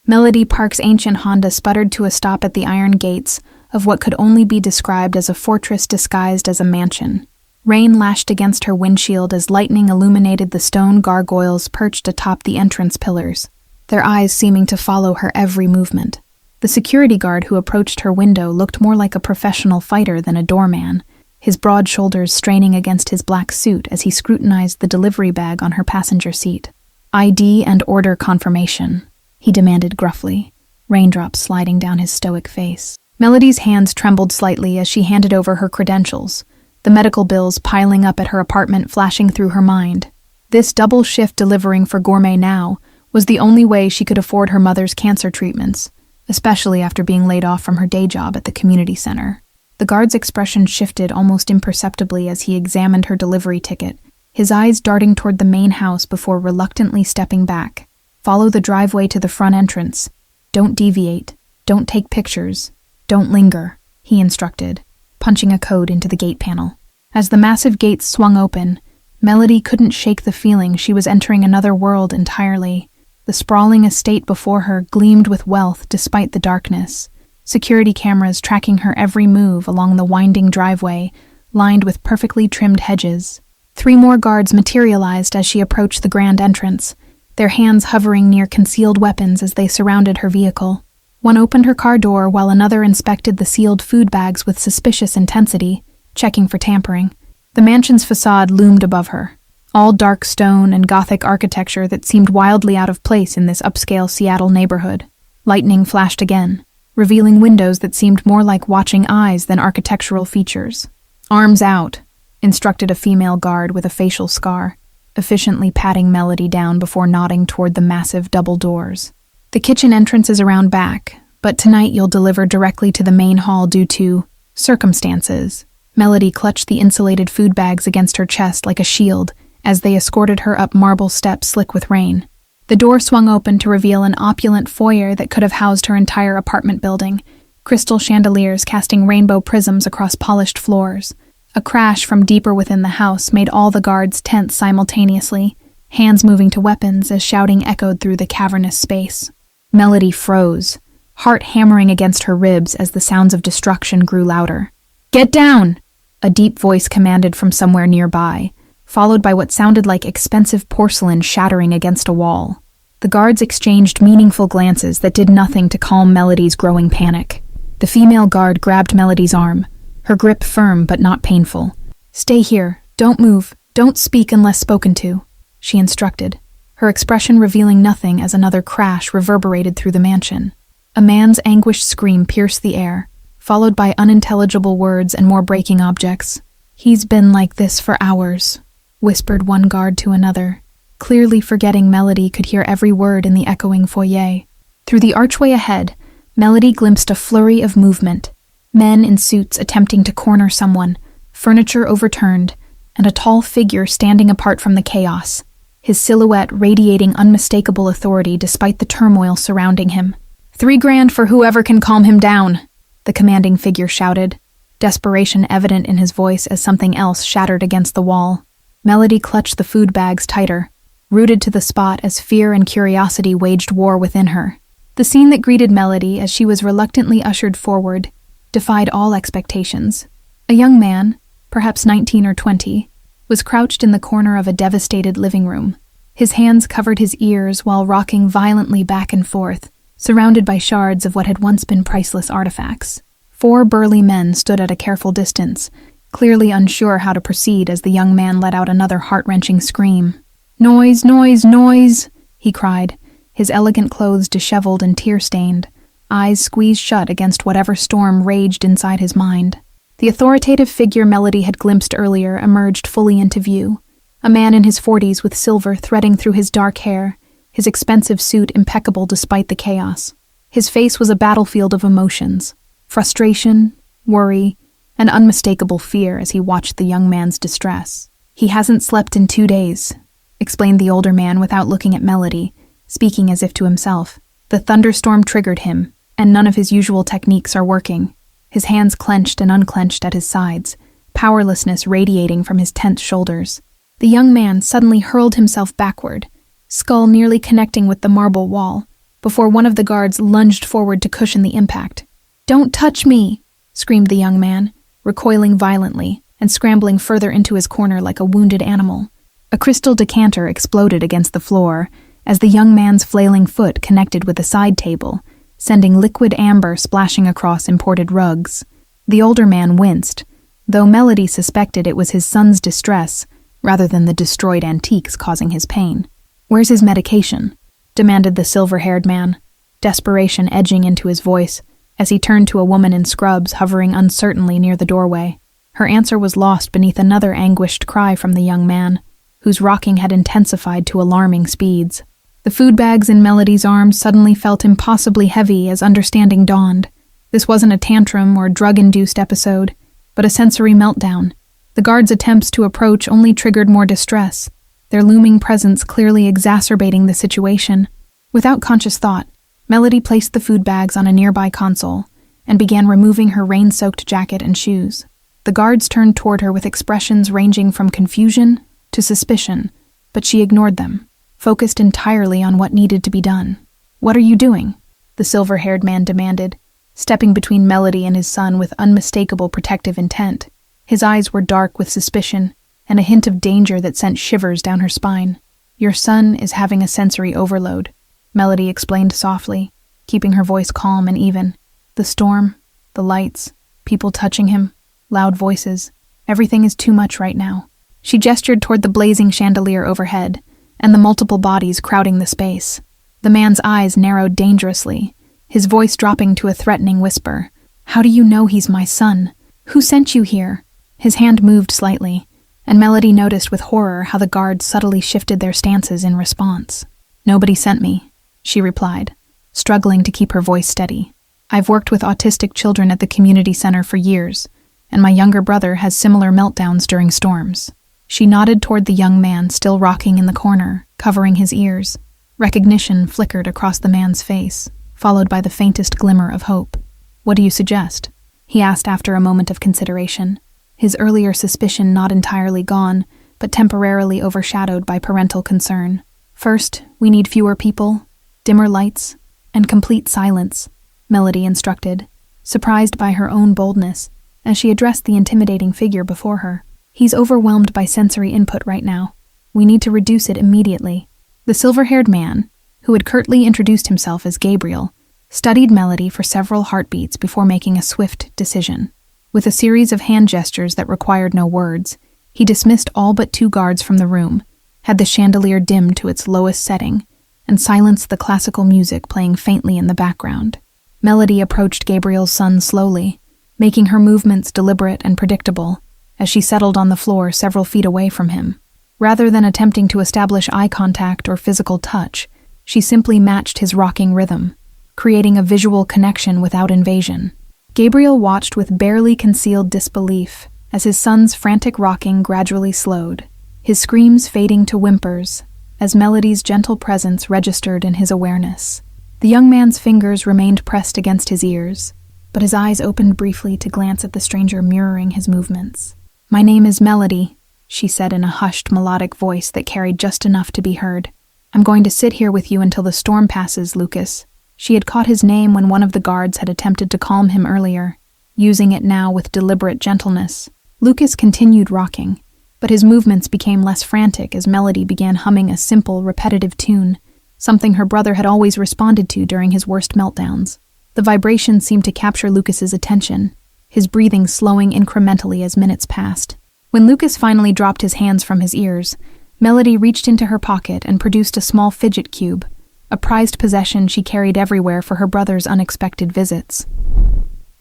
Melody Park's ancient Honda sputtered to a stop at the iron gates of what could only be described as a fortress disguised as a mansion. Rain lashed against her windshield as lightning illuminated the stone gargoyles perched atop the entrance pillars, their eyes seeming to follow her every movement. The security guard who approached her window looked more like a professional fighter than a doorman, his broad shoulders straining against his black suit as he scrutinized the delivery bag on her passenger seat. "ID and order confirmation," he demanded gruffly, raindrops sliding down his stoic face. Melody's hands trembled slightly as she handed over her credentials, the medical bills piling up at her apartment flashing through her mind. This double shift delivering for Gourmet Now was the only way she could afford her mother's cancer treatments, especially after being laid off from her day job at the community center. The guard's expression shifted almost imperceptibly as he examined her delivery ticket, his eyes darting toward the main house before reluctantly stepping back. "Follow the driveway to the front entrance. Don't deviate. Don't take pictures. Don't linger," he instructed, punching a code into the gate panel. As the massive gates swung open, Melody couldn't shake the feeling she was entering another world entirely. The sprawling estate before her gleamed with wealth despite the darkness, security cameras tracking her every move along the winding driveway, lined with perfectly trimmed hedges. 3 more guards materialized as she approached the grand entrance, their hands hovering near concealed weapons as they surrounded her vehicle. One opened her car door while another inspected the sealed food bags with suspicious intensity, checking for tampering. The mansion's facade loomed above her, all dark stone and Gothic architecture that seemed wildly out of place in this upscale Seattle neighborhood. Lightning flashed again, revealing windows that seemed more like watching eyes than architectural features. "Arms out," instructed a female guard with a facial scar, efficiently patting Melody down before nodding toward the massive double doors. "The kitchen entrance is around back, but tonight you'll deliver directly to the main hall due to circumstances." Melody clutched the insulated food bags against her chest like a shield as they escorted her up marble steps slick with rain. The door swung open to reveal an opulent foyer that could have housed her entire apartment building, crystal chandeliers casting rainbow prisms across polished floors. A crash from deeper within the house made all the guards tense simultaneously, hands moving to weapons as shouting echoed through the cavernous space. Melody froze, heart hammering against her ribs as the sounds of destruction grew louder. "Get down!" a deep voice commanded from somewhere nearby, followed by what sounded like expensive porcelain shattering against a wall. The guards exchanged meaningful glances that did nothing to calm Melody's growing panic. The female guard grabbed Melody's arm, her grip firm but not painful. "Stay here, don't move, don't speak unless spoken to," she instructed, her expression revealing nothing as another crash reverberated through the mansion. A man's anguished scream pierced the air, followed by unintelligible words and more breaking objects. "He's been like this for hours," whispered one guard to another, clearly forgetting Melody could hear every word in the echoing foyer. Through the archway ahead, Melody glimpsed a flurry of movement, men in suits attempting to corner someone, furniture overturned, and a tall figure standing apart from the chaos, his silhouette radiating unmistakable authority despite the turmoil surrounding him. "$3,000 for whoever can calm him down," the commanding figure shouted, desperation evident in his voice as something else shattered against the wall. Melody clutched the food bags tighter, rooted to the spot as fear and curiosity waged war within her. The scene that greeted Melody as she was reluctantly ushered forward defied all expectations. A young man, perhaps 19 or 20, was crouched in the corner of a devastated living room. His hands covered his ears while rocking violently back and forth, surrounded by shards of what had once been priceless artifacts. 4 burly men stood at a careful distance, clearly unsure how to proceed as the young man let out another heart-wrenching scream. "Noise, noise, noise!" he cried, his elegant clothes disheveled and tear-stained, eyes squeezed shut against whatever storm raged inside his mind. The authoritative figure Melody had glimpsed earlier emerged fully into view, a man in his 40s with silver threading through his dark hair, his expensive suit impeccable despite the chaos. His face was a battlefield of emotions, frustration, worry, and unmistakable fear as he watched the young man's distress. "He hasn't slept in 2 days," explained the older man without looking at Melody, speaking as if to himself. "The thunderstorm triggered him, and none of his usual techniques are working." His hands clenched and unclenched at his sides, powerlessness radiating from his tense shoulders. The young man suddenly hurled himself backward, skull nearly connecting with the marble wall, before one of the guards lunged forward to cushion the impact. "Don't touch me!" screamed the young man, recoiling violently and scrambling further into his corner like a wounded animal. A crystal decanter exploded against the floor as the young man's flailing foot connected with a side table, sending liquid amber splashing across imported rugs. The older man winced, though Melody suspected it was his son's distress rather than the destroyed antiques causing his pain. "Where's his medication?" demanded the silver-haired man, desperation edging into his voice as he turned to a woman in scrubs hovering uncertainly near the doorway. Her answer was lost beneath another anguished cry from the young man, whose rocking had intensified to alarming speeds. The food bags in Melody's arms suddenly felt impossibly heavy as understanding dawned. This wasn't a tantrum or drug-induced episode, but a sensory meltdown. The guards' attempts to approach only triggered more distress, their looming presence clearly exacerbating the situation. Without conscious thought, Melody placed the food bags on a nearby console and began removing her rain-soaked jacket and shoes. The guards turned toward her with expressions ranging from confusion to suspicion, but she ignored them, focused entirely on what needed to be done. "What are you doing?" the silver-haired man demanded, stepping between Melody and his son with unmistakable protective intent. His eyes were dark with suspicion and a hint of danger that sent shivers down her spine. "Your son is having a sensory overload," Melody explained softly, keeping her voice calm and even. "The storm, the lights, people touching him, loud voices, everything is too much right now." She gestured toward the blazing chandelier overhead and the multiple bodies crowding the space. The man's eyes narrowed dangerously, his voice dropping to a threatening whisper. "How do you know he's my son? Who sent you here?" His hand moved slightly, and Melody noticed with horror how the guards subtly shifted their stances in response. "Nobody sent me," she replied, struggling to keep her voice steady. "I've worked with autistic children at the community center for years, and my younger brother has similar meltdowns during storms." She nodded toward the young man still rocking in the corner, covering his ears. Recognition flickered across the man's face, followed by the faintest glimmer of hope. "What do you suggest?" he asked after a moment of consideration, his earlier suspicion not entirely gone, but temporarily overshadowed by parental concern. "First, we need fewer people, dimmer lights, and complete silence," Melody instructed, surprised by her own boldness as she addressed the intimidating figure before her. "He's overwhelmed by sensory input right now. We need to reduce it immediately." The silver-haired man, who had curtly introduced himself as Gabriel, studied Melody for several heartbeats before making a swift decision. With a series of hand gestures that required no words, he dismissed all but 2 guards from the room, had the chandelier dimmed to its lowest setting, and silenced the classical music playing faintly in the background. Melody approached Gabriel's son slowly, making her movements deliberate and predictable, as she settled on the floor several feet away from him. Rather than attempting to establish eye contact or physical touch, she simply matched his rocking rhythm, creating a visual connection without invasion. Gabriel watched with barely concealed disbelief as his son's frantic rocking gradually slowed, his screams fading to whimpers as Melody's gentle presence registered in his awareness. The young man's fingers remained pressed against his ears, but his eyes opened briefly to glance at the stranger mirroring his movements. "My name is Melody," she said in a hushed, melodic voice that carried just enough to be heard. "I'm going to sit here with you until the storm passes, Lucas." She had caught his name when one of the guards had attempted to calm him earlier, using it now with deliberate gentleness. Lucas continued rocking, but his movements became less frantic as Melody began humming a simple, repetitive tune, something her brother had always responded to during his worst meltdowns. The vibration seemed to capture Lucas's attention, his breathing slowing incrementally as minutes passed. When Lucas finally dropped his hands from his ears, Melody reached into her pocket and produced a small fidget cube, a prized possession she carried everywhere for her brother's unexpected visits.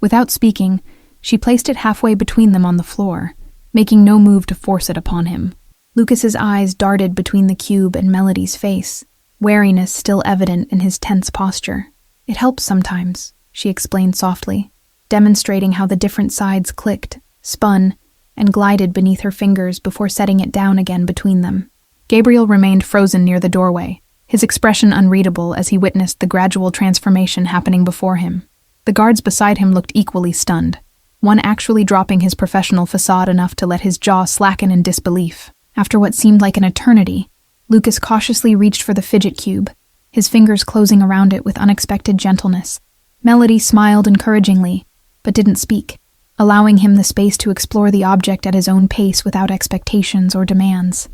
Without speaking, she placed it halfway between them on the floor, making no move to force it upon him. Lucas's eyes darted between the cube and Melody's face, wariness still evident in his tense posture. "It helps sometimes," she explained softly, demonstrating how the different sides clicked, spun, and glided beneath her fingers before setting it down again between them. Gabriel remained frozen near the doorway, his expression unreadable as he witnessed the gradual transformation happening before him. The guards beside him looked equally stunned, one actually dropping his professional facade enough to let his jaw slacken in disbelief. After what seemed like an eternity, Lucas cautiously reached for the fidget cube, his fingers closing around it with unexpected gentleness. Melody smiled encouragingly, but didn't speak, allowing him the space to explore the object at his own pace without expectations or demands.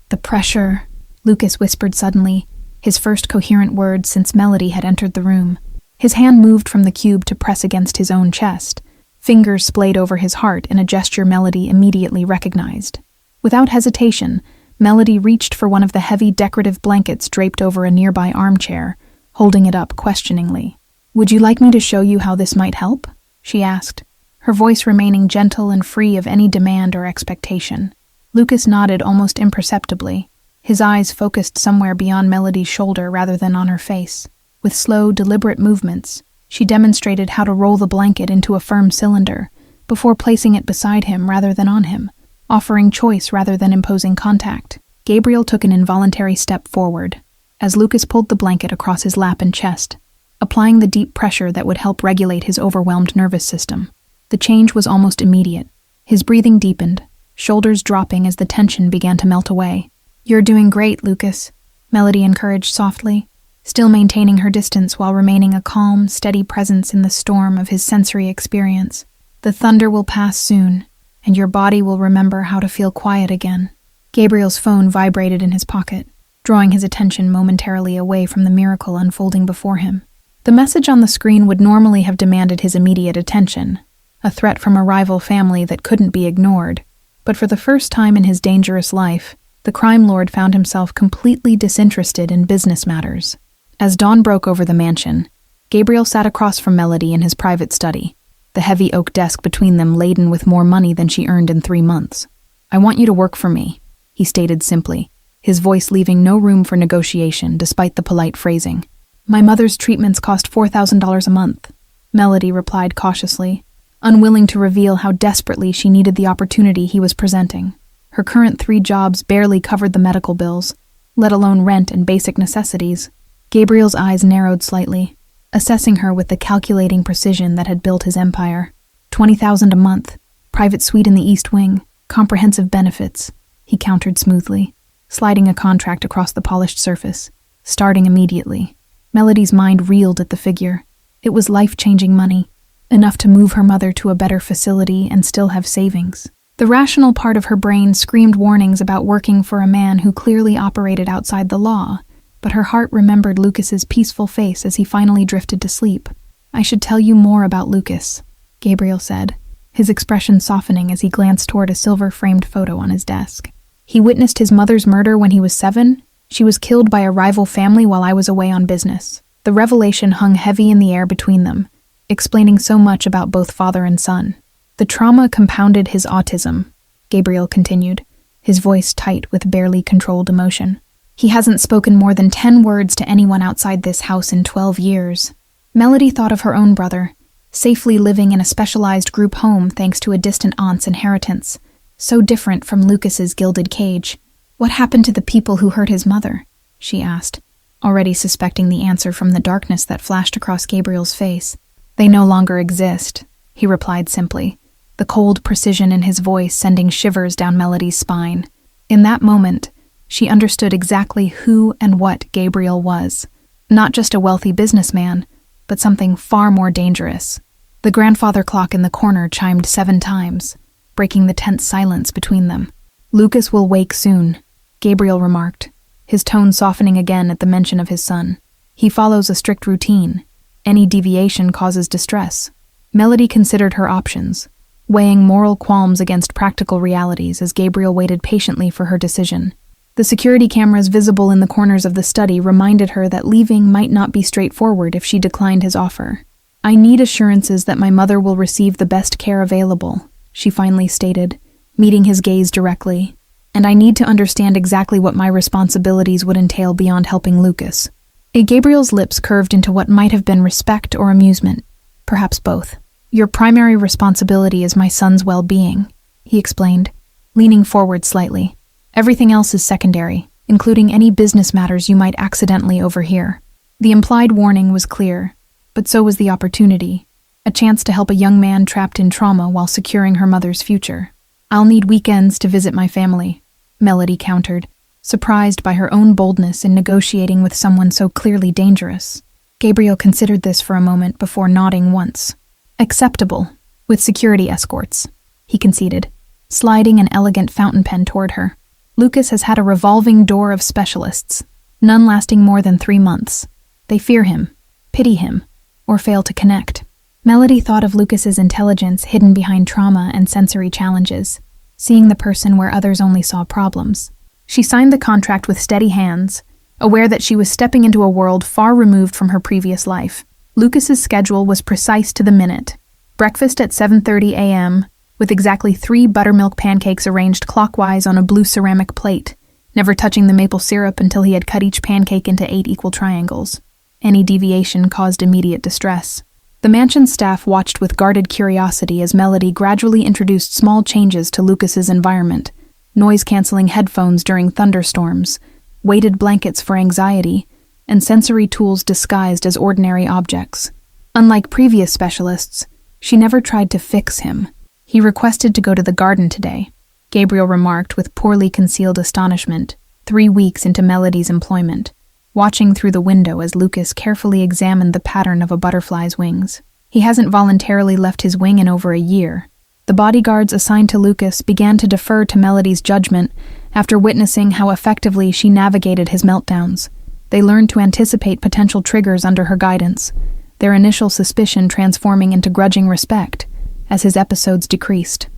"The pressure," Lucas whispered suddenly, his first coherent words since Melody had entered the room. His hand moved from the cube to press against his own chest. Fingers splayed over his heart in a gesture Melody immediately recognized. Without hesitation, Melody reached for one of the heavy decorative blankets draped over a nearby armchair, holding it up questioningly. "Would you like me to show you how this might help?" she asked, her voice remaining gentle and free of any demand or expectation. Lucas nodded almost imperceptibly, his eyes focused somewhere beyond Melody's shoulder rather than on her face. With slow, deliberate movements, she demonstrated how to roll the blanket into a firm cylinder before placing it beside him rather than on him, offering choice rather than imposing contact. Gabriel took an involuntary step forward as Lucas pulled the blanket across his lap and chest, applying the deep pressure that would help regulate his overwhelmed nervous system. The change was almost immediate. His breathing deepened, shoulders dropping as the tension began to melt away. "You're doing great, Lucas," Melody encouraged softly, still maintaining her distance while remaining a calm, steady presence in the storm of his sensory experience. "The thunder will pass soon, and your body will remember how to feel quiet again." Gabriel's phone vibrated in his pocket, drawing his attention momentarily away from the miracle unfolding before him. The message on the screen would normally have demanded his immediate attention, a threat from a rival family that couldn't be ignored. But for the first time in his dangerous life, the crime lord found himself completely disinterested in business matters. As dawn broke over the mansion, Gabriel sat across from Melody in his private study, the heavy oak desk between them laden with more money than she earned in 3 months. "I want you to work for me," he stated simply, his voice leaving no room for negotiation despite the polite phrasing. "My mother's treatments cost $4,000 a month," Melody replied cautiously, unwilling to reveal how desperately she needed the opportunity he was presenting. Her current 3 jobs barely covered the medical bills, let alone rent and basic necessities. Gabriel's eyes narrowed slightly, assessing her with the calculating precision that had built his empire. 20,000 a month, private suite in the East Wing, comprehensive benefits, he countered smoothly, sliding a contract across the polished surface, starting immediately. Melody's mind reeled at the figure. It was life-changing money, enough to move her mother to a better facility and still have savings. The rational part of her brain screamed warnings about working for a man who clearly operated outside the law, but her heart remembered Lucas's peaceful face as he finally drifted to sleep. "I should tell you more about Lucas," Gabriel said, his expression softening as he glanced toward a silver-framed photo on his desk. "He witnessed his mother's murder when he was 7. She was killed by a rival family while I was away on business." The revelation hung heavy in the air between them, explaining so much about both father and son. "The trauma compounded his autism," Gabriel continued, his voice tight with barely controlled emotion. "He hasn't spoken more than 10 words to anyone outside this house in 12 years. Melody thought of her own brother, safely living in a specialized group home thanks to a distant aunt's inheritance, so different from Lucas's gilded cage. "What happened to the people who hurt his mother?" she asked, already suspecting the answer from the darkness that flashed across Gabriel's face. "They no longer exist," he replied simply, the cold precision in his voice sending shivers down Melody's spine. In that moment, she understood exactly who and what Gabriel was. Not just a wealthy businessman, but something far more dangerous. The grandfather clock in the corner chimed 7 times, breaking the tense silence between them. "Lucas will wake soon," Gabriel remarked, his tone softening again at the mention of his son. "He follows a strict routine. Any deviation causes distress." Melody considered her options, weighing moral qualms against practical realities as Gabriel waited patiently for her decision. The security cameras visible in the corners of the study reminded her that leaving might not be straightforward if she declined his offer. "I need assurances that my mother will receive the best care available," she finally stated, meeting his gaze directly. "And I need to understand exactly what my responsibilities would entail beyond helping Lucas." Gabriel's lips curved into what might have been respect or amusement, perhaps both. "Your primary responsibility is my son's well-being," he explained, leaning forward slightly. "Everything else is secondary, including any business matters you might accidentally overhear." The implied warning was clear, but so was the opportunity, a chance to help a young man trapped in trauma while securing her mother's future. "I'll need weekends to visit my family," Melody countered, surprised by her own boldness in negotiating with someone so clearly dangerous. Gabriel considered this for a moment before nodding once. Acceptable, with security escorts, he conceded, sliding an elegant fountain pen toward her. Lucas has had a revolving door of specialists, none lasting more than 3 months. They fear him, pity him, or fail to connect. Melody thought of Lucas's intelligence hidden behind trauma and sensory challenges, seeing the person where others only saw problems. She signed the contract with steady hands, aware that she was stepping into a world far removed from her previous life. Lucas's schedule was precise to the minute. Breakfast at 7:30 a.m., with exactly 3 buttermilk pancakes arranged clockwise on a blue ceramic plate, never touching the maple syrup until he had cut each pancake into 8 equal triangles. Any deviation caused immediate distress. The mansion staff watched with guarded curiosity as Melody gradually introduced small changes to Lucas's environment: noise-canceling headphones during thunderstorms, weighted blankets for anxiety, and sensory tools disguised as ordinary objects. Unlike previous specialists, she never tried to fix him. He requested to go to the garden today, Gabriel remarked with poorly concealed astonishment, 3 weeks into Melody's employment, watching through the window as Lucas carefully examined the pattern of a butterfly's wings. He hasn't voluntarily left his wing in over a year. The bodyguards assigned to Lucas began to defer to Melody's judgment after witnessing how effectively she navigated his meltdowns. They learned to anticipate potential triggers under her guidance, their initial suspicion transforming into grudging respect as his episodes decreased.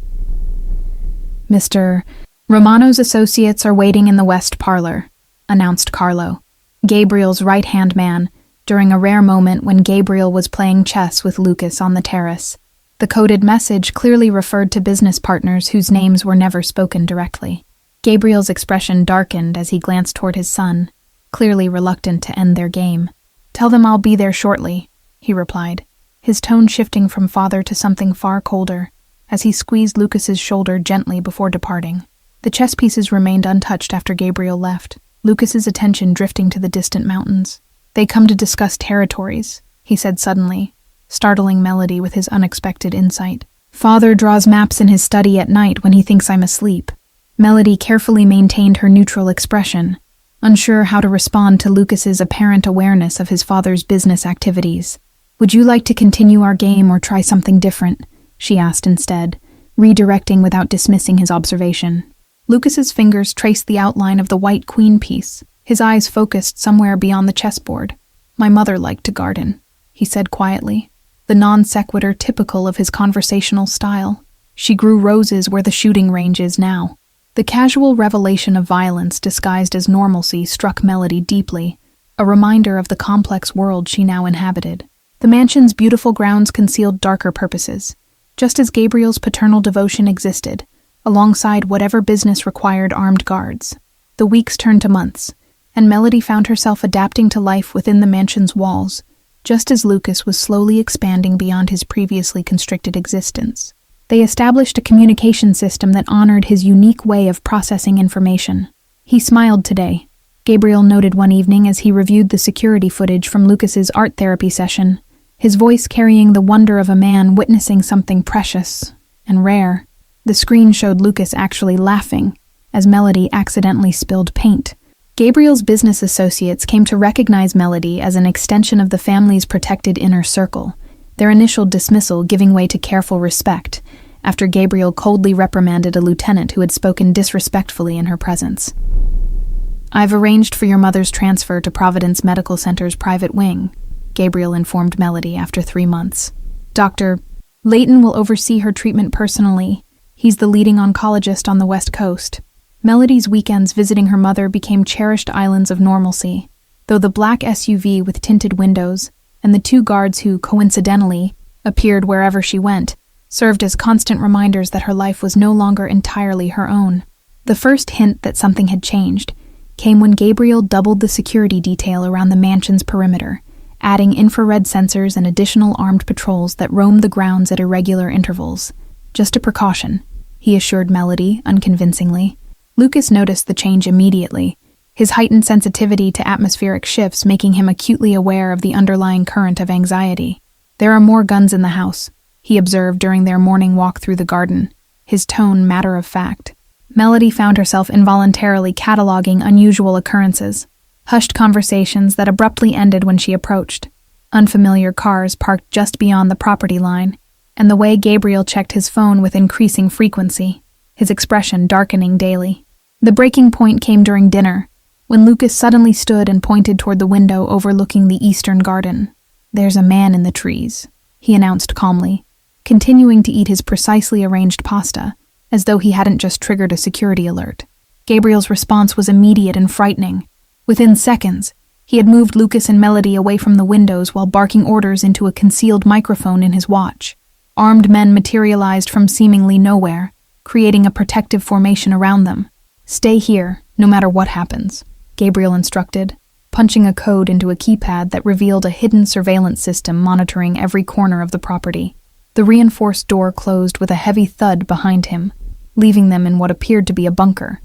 Mr. Romano's associates are waiting in the West Parlor, announced Carlo, Gabriel's right-hand man, during a rare moment when Gabriel was playing chess with Lucas on the terrace. The coded message clearly referred to business partners whose names were never spoken directly. Gabriel's expression darkened as he glanced toward his son, clearly reluctant to end their game. "Tell them I'll be there shortly," he replied, his tone shifting from father to something far colder, as he squeezed Lucas's shoulder gently before departing. The chess pieces remained untouched after Gabriel left, Lucas's attention drifting to the distant mountains. "They come to discuss territories," he said suddenly, startling Melody with his unexpected insight. "Father draws maps in his study at night when he thinks I'm asleep." Melody carefully maintained her neutral expression, unsure how to respond to Lucas's apparent awareness of his father's business activities. "Would you like to continue our game or try something different?" she asked instead, redirecting without dismissing his observation. Lucas's fingers traced the outline of the white queen piece, his eyes focused somewhere beyond the chessboard. "My mother liked to garden," he said quietly, the non sequitur typical of his conversational style. "She grew roses where the shooting range is now." The casual revelation of violence disguised as normalcy struck Melody deeply, a reminder of the complex world she now inhabited. The mansion's beautiful grounds concealed darker purposes, just as Gabriel's paternal devotion existed, alongside whatever business required armed guards. The weeks turned to months, and Melody found herself adapting to life within the mansion's walls, just as Lucas was slowly expanding beyond his previously constricted existence. They established a communication system that honored his unique way of processing information. He smiled today, Gabriel noted one evening as he reviewed the security footage from Lucas's art therapy session, his voice carrying the wonder of a man witnessing something precious and rare. The screen showed Lucas actually laughing as Melody accidentally spilled paint. Gabriel's business associates came to recognize Melody as an extension of the family's protected inner circle, their initial dismissal giving way to careful respect after Gabriel coldly reprimanded a lieutenant who had spoken disrespectfully in her presence. "I've arranged for your mother's transfer to Providence Medical Center's private wing," Gabriel informed Melody after 3 months. "Dr. Layton will oversee her treatment personally. He's the leading oncologist on the West Coast." Melody's weekends visiting her mother became cherished islands of normalcy, though the black SUV with tinted windows and the 2 guards who, coincidentally, appeared wherever she went, served as constant reminders that her life was no longer entirely her own. The first hint that something had changed came when Gabriel doubled the security detail around the mansion's perimeter, adding infrared sensors and additional armed patrols that roamed the grounds at irregular intervals. "Just a precaution," he assured Melody, unconvincingly. Lucas noticed the change immediately, his heightened sensitivity to atmospheric shifts making him acutely aware of the underlying current of anxiety. "There are more guns in the house," he observed during their morning walk through the garden, his tone matter of fact. Melody found herself involuntarily cataloging unusual occurrences, hushed conversations that abruptly ended when she approached, unfamiliar cars parked just beyond the property line, and the way Gabriel checked his phone with increasing frequency, his expression darkening daily. The breaking point came during dinner, when Lucas suddenly stood and pointed toward the window overlooking the eastern garden. "There's a man in the trees," he announced calmly, continuing to eat his precisely arranged pasta, as though he hadn't just triggered a security alert. Gabriel's response was immediate and frightening. Within seconds, he had moved Lucas and Melody away from the windows while barking orders into a concealed microphone in his watch. Armed men materialized from seemingly nowhere, creating a protective formation around them. "Stay here, no matter what happens," Gabriel instructed, punching a code into a keypad that revealed a hidden surveillance system monitoring every corner of the property. The reinforced door closed with a heavy thud behind him, leaving them in what appeared to be a bunker.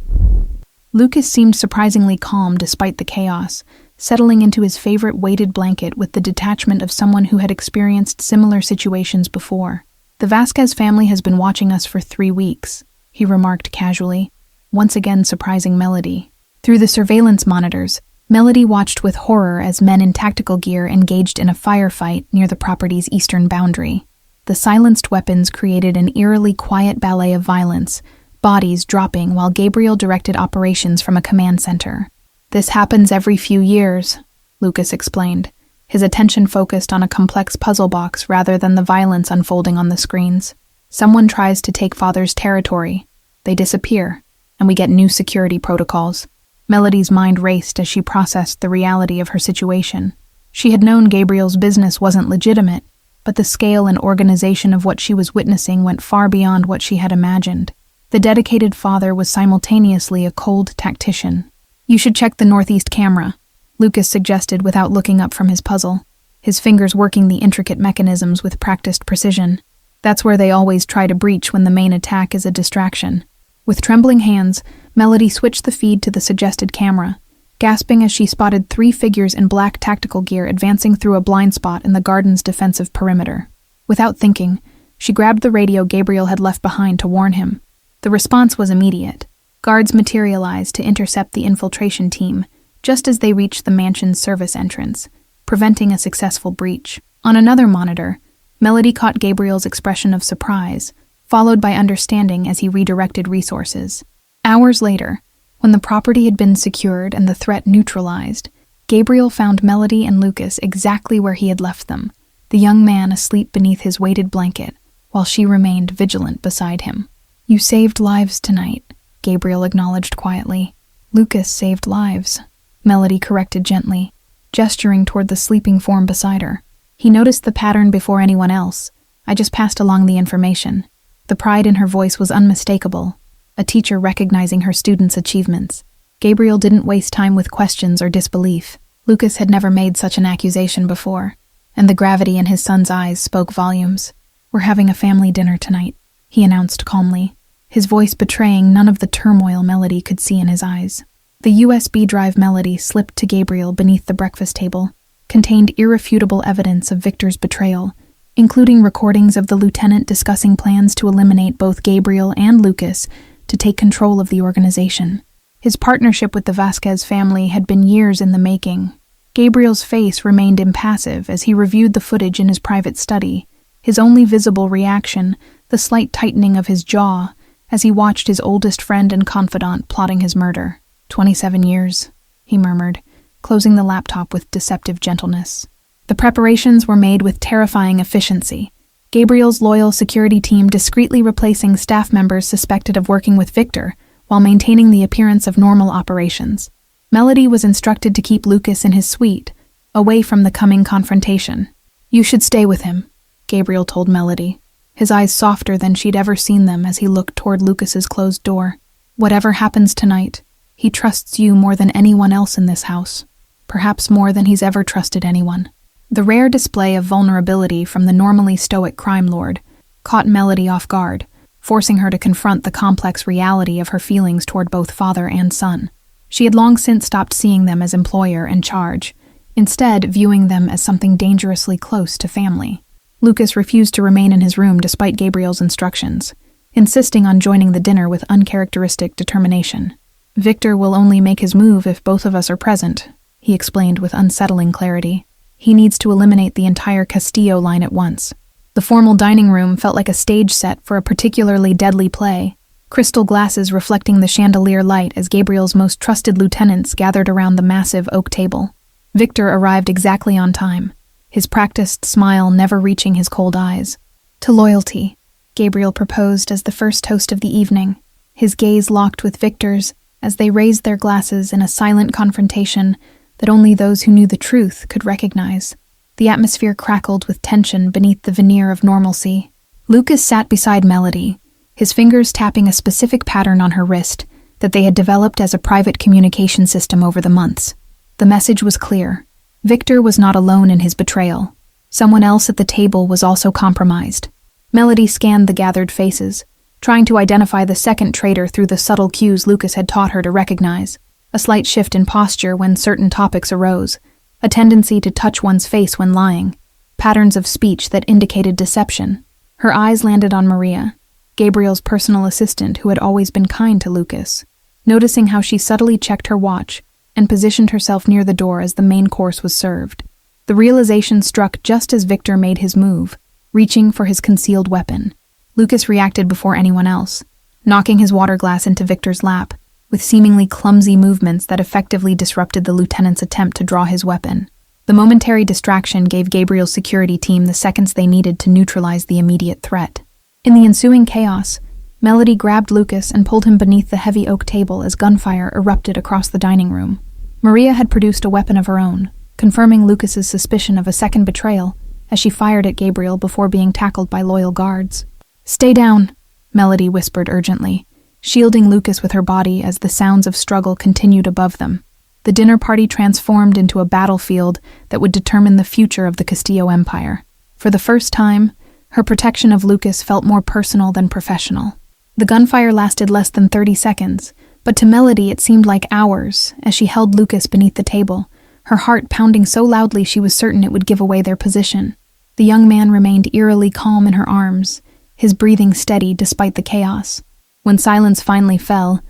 Lucas seemed surprisingly calm despite the chaos, settling into his favorite weighted blanket with the detachment of someone who had experienced similar situations before. "The Vasquez family has been watching us for 3 weeks," he remarked casually, once again surprising Melody. Through the surveillance monitors, Melody watched with horror as men in tactical gear engaged in a firefight near the property's eastern boundary. The silenced weapons created an eerily quiet ballet of violence, bodies dropping while Gabriel directed operations from a command center. "This happens every few years," Lucas explained, his attention focused on a complex puzzle box rather than the violence unfolding on the screens. "Someone tries to take Father's territory, they disappear, and we get new security protocols." Melody's mind raced as she processed the reality of her situation. She had known Gabriel's business wasn't legitimate, but the scale and organization of what she was witnessing went far beyond what she had imagined. The dedicated father was simultaneously a cold tactician. "You should check the northeast camera," Lucas suggested without looking up from his puzzle, his fingers working the intricate mechanisms with practiced precision. "That's where they always try to breach when the main attack is a distraction." With trembling hands, Melody switched the feed to the suggested camera, gasping as she spotted 3 figures in black tactical gear advancing through a blind spot in the garden's defensive perimeter. Without thinking, she grabbed the radio Gabriel had left behind to warn him. The response was immediate. Guards materialized to intercept the infiltration team, just as they reached the mansion's service entrance, preventing a successful breach. On another monitor, Melody caught Gabriel's expression of surprise, followed by understanding as he redirected resources. Hours later, when the property had been secured and the threat neutralized, Gabriel found Melody and Lucas exactly where he had left them, the young man asleep beneath his weighted blanket, while she remained vigilant beside him. "You saved lives tonight," Gabriel acknowledged quietly. "Lucas saved lives," Melody corrected gently, gesturing toward the sleeping form beside her. "He noticed the pattern before anyone else. I just passed along the information." The pride in her voice was unmistakable, a teacher recognizing her students' achievements. Gabriel didn't waste time with questions or disbelief. Lucas had never made such an accusation before, and the gravity in his son's eyes spoke volumes. "We're having a family dinner tonight," he announced calmly, his voice betraying none of the turmoil Melody could see in his eyes. The USB drive Melody slipped to Gabriel beneath the breakfast table contained irrefutable evidence of Victor's betrayal, including recordings of the lieutenant discussing plans to eliminate both Gabriel and Lucas to take control of the organization. His partnership with the Vasquez family had been years in the making. Gabriel's face remained impassive as he reviewed the footage in his private study, his only visible reaction the slight tightening of his jaw as he watched his oldest friend and confidant plotting his murder. 27 years, he murmured, closing the laptop with deceptive gentleness. The preparations were made with terrifying efficiency, Gabriel's loyal security team discreetly replacing staff members suspected of working with Victor while maintaining the appearance of normal operations. Melody was instructed to keep Lucas in his suite, away from the coming confrontation. "You should stay with him," Gabriel told Melody, his eyes softer than she'd ever seen them as he looked toward Lucas's closed door. "Whatever happens tonight, he trusts you more than anyone else in this house, perhaps more than he's ever trusted anyone." The rare display of vulnerability from the normally stoic crime lord caught Melody off guard, forcing her to confront the complex reality of her feelings toward both father and son. She had long since stopped seeing them as employer and charge, instead viewing them as something dangerously close to family. Lucas refused to remain in his room despite Gabriel's instructions, insisting on joining the dinner with uncharacteristic determination. "Victor will only make his move if both of us are present," he explained with unsettling clarity. "He needs to eliminate the entire Castillo line at once." The formal dining room felt like a stage set for a particularly deadly play, crystal glasses reflecting the chandelier light as Gabriel's most trusted lieutenants gathered around the massive oak table. Victor arrived exactly on time, his practiced smile never reaching his cold eyes. "To loyalty," Gabriel proposed as the first toast of the evening, his gaze locked with Victor's as they raised their glasses in a silent confrontation that only those who knew the truth could recognize. The atmosphere crackled with tension beneath the veneer of normalcy. Lucas sat beside Melody, his fingers tapping a specific pattern on her wrist that they had developed as a private communication system over the months. The message was clear. Victor was not alone in his betrayal. Someone else at the table was also compromised. Melody scanned the gathered faces, trying to identify the second traitor through the subtle cues Lucas had taught her to recognize. A slight shift in posture when certain topics arose, a tendency to touch one's face when lying, patterns of speech that indicated deception. Her eyes landed on Maria, Gabriel's personal assistant who had always been kind to Lucas. Noticing how she subtly checked her watch and positioned herself near the door as the main course was served. The realization struck just as Victor made his move, reaching for his concealed weapon. Lucas reacted before anyone else, knocking his water glass into Victor's lap, with seemingly clumsy movements that effectively disrupted the lieutenant's attempt to draw his weapon. The momentary distraction gave Gabriel's security team the seconds they needed to neutralize the immediate threat. In the ensuing chaos, Melody grabbed Lucas and pulled him beneath the heavy oak table as gunfire erupted across the dining room. Maria had produced a weapon of her own, confirming Lucas's suspicion of a second betrayal as she fired at Gabriel before being tackled by loyal guards. "Stay down," Melody whispered urgently, shielding Lucas with her body as the sounds of struggle continued above them. The dinner party transformed into a battlefield that would determine the future of the Castillo Empire. For the first time, her protection of Lucas felt more personal than professional. The gunfire lasted less than 30 seconds, but to Melody it seemed like hours as she held Lucas beneath the table, her heart pounding so loudly she was certain it would give away their position. The young man remained eerily calm in her arms, his breathing steady despite the chaos. When silence finally fell,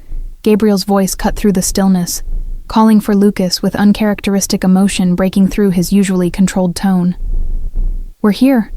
Gabriel's voice cut through the stillness, calling for Lucas with uncharacteristic emotion breaking through his usually controlled tone. "We're here,"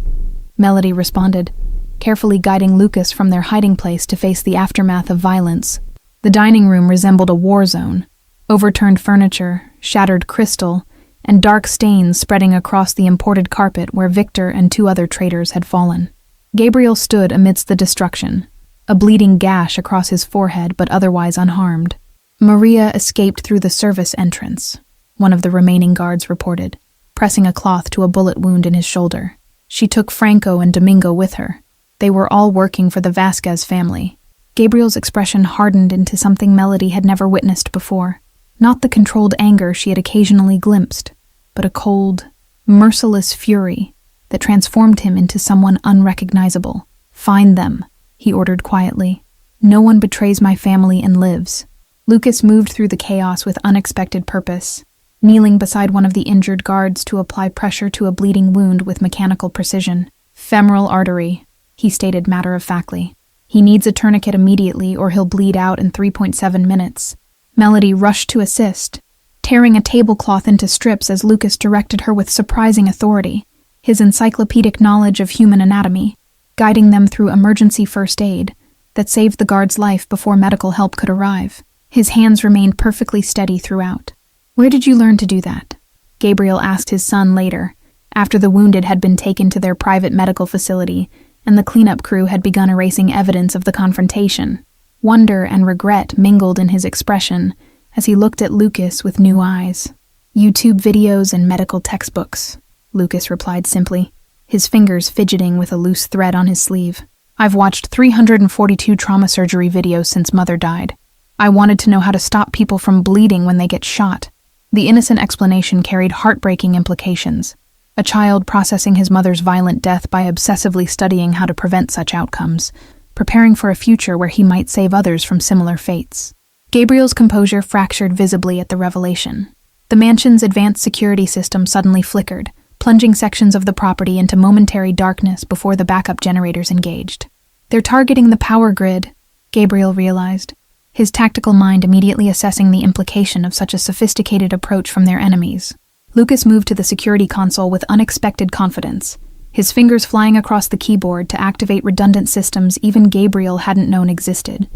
Melody responded, carefully guiding Lucas from their hiding place to face the aftermath of violence. The dining room resembled a war zone, overturned furniture, shattered crystal, and dark stains spreading across the imported carpet where Victor and 2 other traitors had fallen. Gabriel stood amidst the destruction, a bleeding gash across his forehead but otherwise unharmed. Maria escaped through the service entrance, one of the remaining guards reported, pressing a cloth to a bullet wound in his shoulder. She took Franco and Domingo with her. They were all working for the Vasquez family. Gabriel's expression hardened into something Melody had never witnessed before. Not the controlled anger she had occasionally glimpsed, but a cold, merciless fury that transformed him into someone unrecognizable. "Find them," he ordered quietly. "No one betrays my family and lives." Lucas moved through the chaos with unexpected purpose, kneeling beside one of the injured guards to apply pressure to a bleeding wound with mechanical precision. "Femoral artery," he stated matter-of-factly. "He needs a tourniquet immediately or he'll bleed out in 3.7 minutes. Melody rushed to assist, tearing a tablecloth into strips as Lucas directed her with surprising authority, his encyclopedic knowledge of human anatomy, guiding them through emergency first aid that saved the guard's life before medical help could arrive. His hands remained perfectly steady throughout. "Where did you learn to do that?" Gabriel asked his son later, after the wounded had been taken to their private medical facility and the cleanup crew had begun erasing evidence of the confrontation. Wonder and regret mingled in his expression as he looked at Lucas with new eyes. "YouTube videos and medical textbooks," Lucas replied simply, his fingers fidgeting with a loose thread on his sleeve. "I've watched 342 trauma surgery videos since Mother died. I wanted to know how to stop people from bleeding when they get shot." The innocent explanation carried heartbreaking implications. A child processing his mother's violent death by obsessively studying how to prevent such outcomes, preparing for a future where he might save others from similar fates. Gabriel's composure fractured visibly at the revelation. The mansion's advanced security system suddenly flickered, plunging sections of the property into momentary darkness before the backup generators engaged. They're targeting the power grid, Gabriel realized, his tactical mind immediately assessing the implication of such a sophisticated approach from their enemies. Lucas moved to the security console with unexpected confidence, his fingers flying across the keyboard to activate redundant systems even Gabriel hadn't known existed.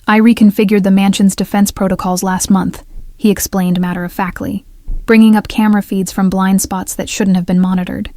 "I reconfigured the mansion's defense protocols last month," he explained matter-of-factly, bringing up camera feeds from blind spots that shouldn't have been monitored.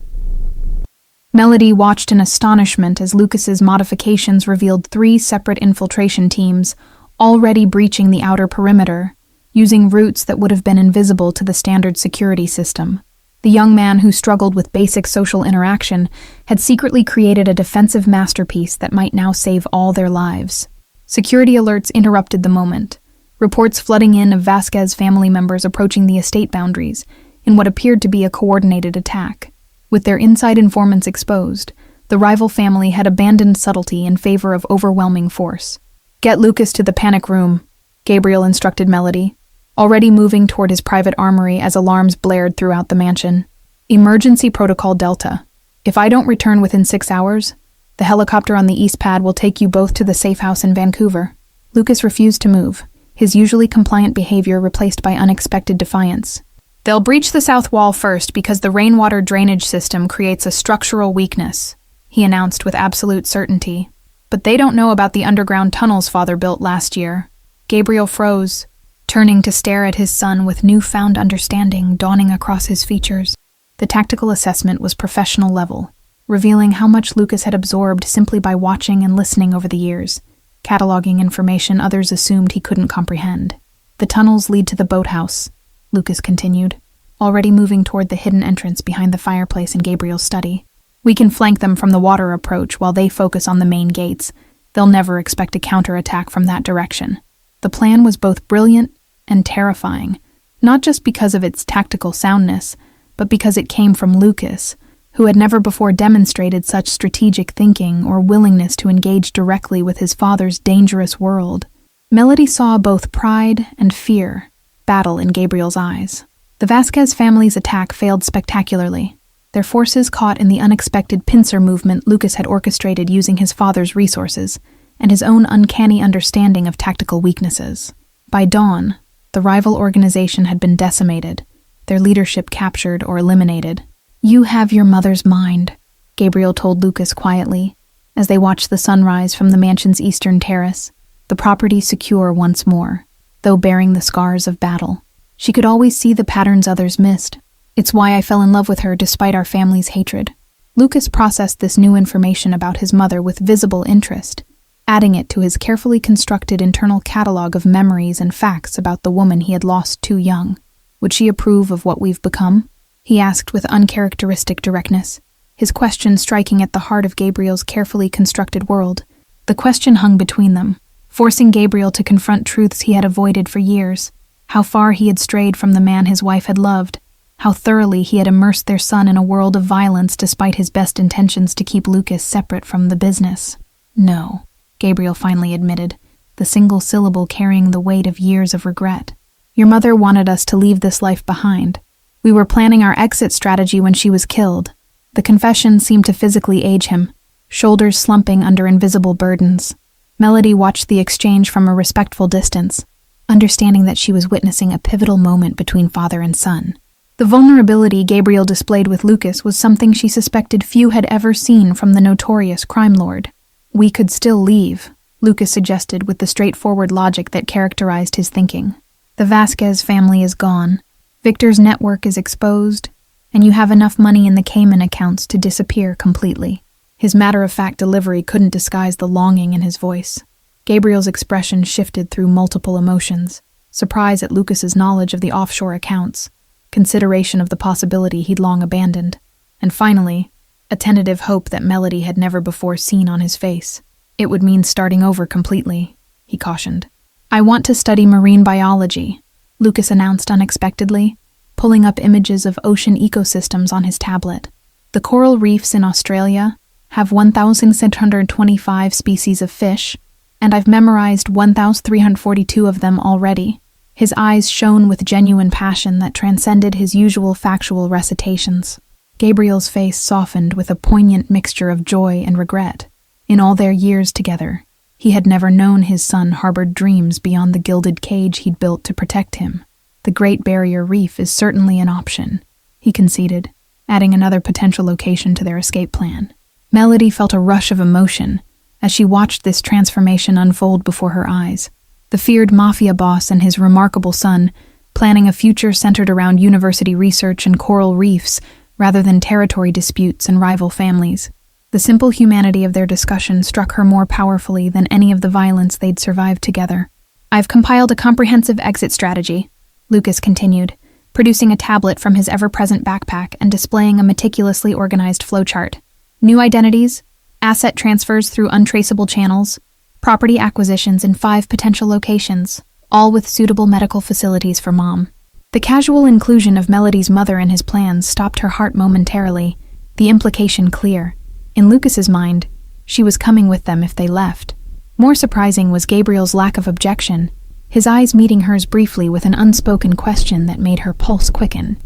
Melody watched in astonishment as Lucas's modifications revealed 3 separate infiltration teams already breaching the outer perimeter, using routes that would have been invisible to the standard security system. The young man who struggled with basic social interaction had secretly created a defensive masterpiece that might now save all their lives. Security alerts interrupted the moment, reports flooding in of Vasquez family members approaching the estate boundaries in what appeared to be a coordinated attack. With their inside informants exposed, the rival family had abandoned subtlety in favor of overwhelming force. "Get Lucas to the panic room," Gabriel instructed Melody, already moving toward his private armory as alarms blared throughout the mansion. "Emergency Protocol Delta. If I don't return within 6 hours, the helicopter on the East Pad will take you both to the safe house in Vancouver." Lucas refused to move, his usually compliant behavior replaced by unexpected defiance. "They'll breach the south wall first because the rainwater drainage system creates a structural weakness," he announced with absolute certainty. "But they don't know about the underground tunnels Father built last year." Gabriel froze, turning to stare at his son with newfound understanding dawning across his features. The tactical assessment was professional level, revealing how much Lucas had absorbed simply by watching and listening over the years, cataloging information others assumed he couldn't comprehend. "The tunnels lead to the boathouse," Lucas continued, already moving toward the hidden entrance behind the fireplace in Gabriel's study. "We can flank them from the water approach while they focus on the main gates. They'll never expect a counterattack from that direction." The plan was both brilliant and terrifying, not just because of its tactical soundness, but because it came from Lucas, who had never before demonstrated such strategic thinking or willingness to engage directly with his father's dangerous world. Melody saw both pride and fear battle in Gabriel's eyes. The Vasquez family's attack failed spectacularly, their forces caught in the unexpected pincer movement Lucas had orchestrated using his father's resources and his own uncanny understanding of tactical weaknesses. By dawn, the rival organization had been decimated, their leadership captured or eliminated. "You have your mother's mind," Gabriel told Lucas quietly, as they watched the sunrise from the mansion's eastern terrace, the property secure once more, though bearing the scars of battle. "She could always see the patterns others missed. It's why I fell in love with her despite our family's hatred." Lucas processed this new information about his mother with visible interest, adding it to his carefully constructed internal catalog of memories and facts about the woman he had lost too young. "Would she approve of what we've become?" he asked with uncharacteristic directness, his question striking at the heart of Gabriel's carefully constructed world. The question hung between them, forcing Gabriel to confront truths he had avoided for years: how far he had strayed from the man his wife had loved, how thoroughly he had immersed their son in a world of violence despite his best intentions to keep Lucas separate from the business. "No," Gabriel finally admitted, the single syllable carrying the weight of years of regret. "Your mother wanted us to leave this life behind. We were planning our exit strategy when she was killed." The confession seemed to physically age him, shoulders slumping under invisible burdens. Melody watched the exchange from a respectful distance, understanding that she was witnessing a pivotal moment between father and son. The vulnerability Gabriel displayed with Lucas was something she suspected few had ever seen from the notorious crime lord. "We could still leave," Lucas suggested with the straightforward logic that characterized his thinking. "The Vasquez family is gone. Victor's network is exposed, and you have enough money in the Cayman accounts to disappear completely." His matter-of-fact delivery couldn't disguise the longing in his voice. Gabriel's expression shifted through multiple emotions: surprise at Lucas's knowledge of the offshore accounts, consideration of the possibility he'd long abandoned, and finally, a tentative hope that Melody had never before seen on his face. "It would mean starting over completely," he cautioned. "I want to study marine biology," Lucas announced unexpectedly, pulling up images of ocean ecosystems on his tablet. "The coral reefs in Australia have 1,625 species of fish, and I've memorized 1,342 of them already." His eyes shone with genuine passion that transcended his usual factual recitations. Gabriel's face softened with a poignant mixture of joy and regret. In all their years together, he had never known his son harbored dreams beyond the gilded cage he'd built to protect him. The Great Barrier Reef is certainly an option, he conceded, adding another potential location to their escape plan. Melody felt a rush of emotion as she watched this transformation unfold before her eyes. The feared Mafia boss and his remarkable son, planning a future centered around university research and coral reefs rather than territory disputes and rival families. The simple humanity of their discussion struck her more powerfully than any of the violence they'd survived together. "I've compiled a comprehensive exit strategy," Lucas continued, producing a tablet from his ever-present backpack and displaying a meticulously organized flowchart. "New identities, asset transfers through untraceable channels, property acquisitions in 5 potential locations, all with suitable medical facilities for Mom." The casual inclusion of Melody's mother in his plans stopped her heart momentarily, the implication clear. In Lucas's mind, she was coming with them if they left. More surprising was Gabriel's lack of objection, his eyes meeting hers briefly with an unspoken question that made her pulse quicken.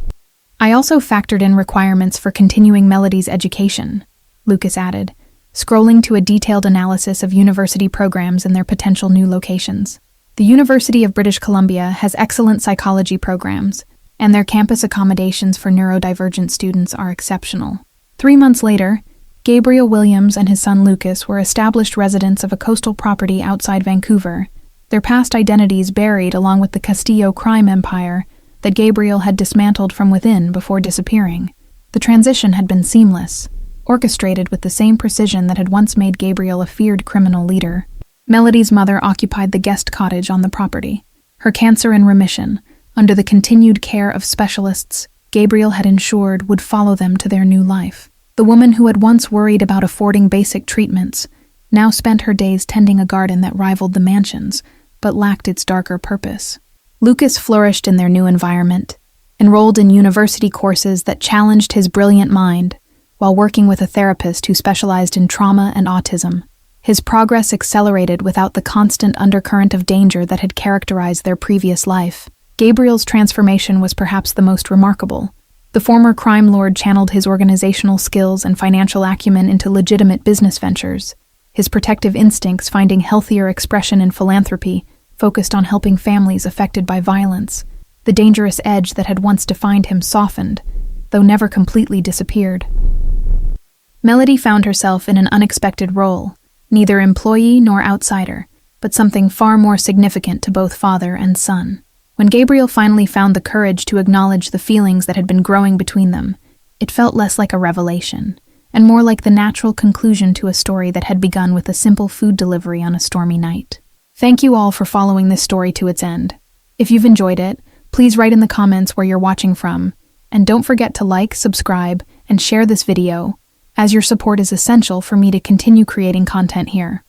"I also factored in requirements for continuing Melody's education," Lucas added, scrolling to a detailed analysis of university programs and their potential new locations. The University of British Columbia has excellent psychology programs, and their campus accommodations for neurodivergent students are exceptional. 3 months later, Gabriel Williams and his son Lucas were established residents of a coastal property outside Vancouver, their past identities buried along with the Castillo crime empire that Gabriel had dismantled from within before disappearing. The transition had been seamless, orchestrated with the same precision that had once made Gabriel a feared criminal leader. Melody's mother occupied the guest cottage on the property. Her cancer in remission, under the continued care of specialists Gabriel had ensured would follow them to their new life. The woman who had once worried about affording basic treatments now spent her days tending a garden that rivaled the mansion's, but lacked its darker purpose. Lucas flourished in their new environment, enrolled in university courses that challenged his brilliant mind, while working with a therapist who specialized in trauma and autism. His progress accelerated without the constant undercurrent of danger that had characterized their previous life. Gabriel's transformation was perhaps the most remarkable. The former crime lord channeled his organizational skills and financial acumen into legitimate business ventures, his protective instincts finding healthier expression in philanthropy, focused on helping families affected by violence. The dangerous edge that had once defined him softened, though never completely disappeared. Melody found herself in an unexpected role, neither employee nor outsider, but something far more significant to both father and son. When Gabriel finally found the courage to acknowledge the feelings that had been growing between them, it felt less like a revelation, and more like the natural conclusion to a story that had begun with a simple food delivery on a stormy night. Thank you all for following this story to its end. If you've enjoyed it, please write in the comments where you're watching from, and don't forget to like, subscribe, and share this video, as your support is essential for me to continue creating content here.